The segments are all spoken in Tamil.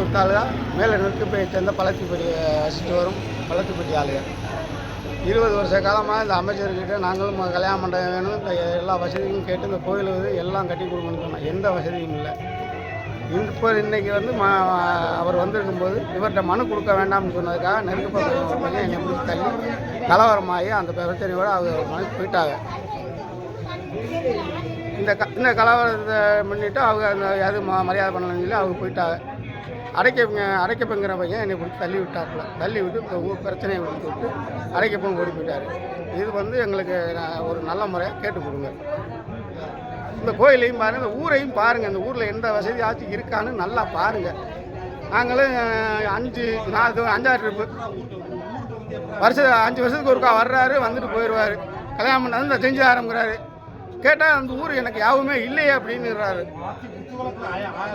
திருப்பூர் தாலுகா மேலே நெருக்கப்பையை சேர்ந்த பழத்திப்பட்டி வசித்து வரும் பழத்திப்பட்டி ஆளுங்க. 20 வருஷ காலமாக இந்த அமைச்சர்கிட்ட நாங்களும் கல்யாண மண்டபம் வேணும், இந்த எல்லா வசதியும் கேட்டு இந்த கோயில் எல்லாம் கட்டி கொடுக்கணும்னு சொன்னோம். எந்த வசதியும் இல்லை. இன்றைக்கி அவர் வந்திருக்கும்போது இவர்கிட்ட மனு கொடுக்க வேண்டாம்னு சொன்னதுக்காக நெருக்கப்பட்ட என்னை பிடிச்சி தள்ளி கலவரமாகி அந்த பிரச்சனையோடு அவங்க மனு போயிட்டாங்க. இந்த கலவரத்தை முன்னிட்டு அவங்க அந்த அது மரியாதை பண்ணலன்னு சொல்லி அவங்க போயிட்டாங்க. அடைக்கப்பங்கிற பையன் என்னை பிடிச்சி தள்ளி விட்டாப்புல. தள்ளி விட்டு இப்போ பிரச்சனையை கொடுத்து விட்டு அடைக்கப்பங்க ஓடி போயிட்டார். இது எங்களுக்கு ஒரு நல்ல முறையாக கேட்டு கொடுங்க. இந்த கோயிலையும் பாருங்கள், இந்த ஊரையும் பாருங்கள். இந்த ஊரில் எந்த வசதி ஆச்சு இருக்கான்னு நல்லா பாருங்கள். நாங்களும் 5-6 ட்ரிப்பு 5 வருஷத்துக்கு ஒருக்கா வர்றாரு, வந்துட்டு போயிடுவார். கல்யாணம் பண்ணாது இந்த செஞ்சு ஆரம்பிக்கிறாரு. கேட்டால் அந்த ஊர் எனக்கு யாவுமே இல்லையே அப்படின்னுறாரு.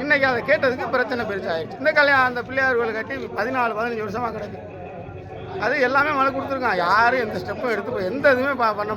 இன்றைக்கி அதை கேட்டதுக்கு பிரச்சனை பெருசாகிடுச்சு. இந்த கல்யாணம் அந்த பிள்ளையார் கோயில் கட்டி 14-15 வருஷமாக கிடக்கு. அது எல்லாமே மனு கொடுத்துருக்கான். யாரும் எந்த ஸ்டெப்பும் எடுத்து எந்த இதுவுமே பண்ண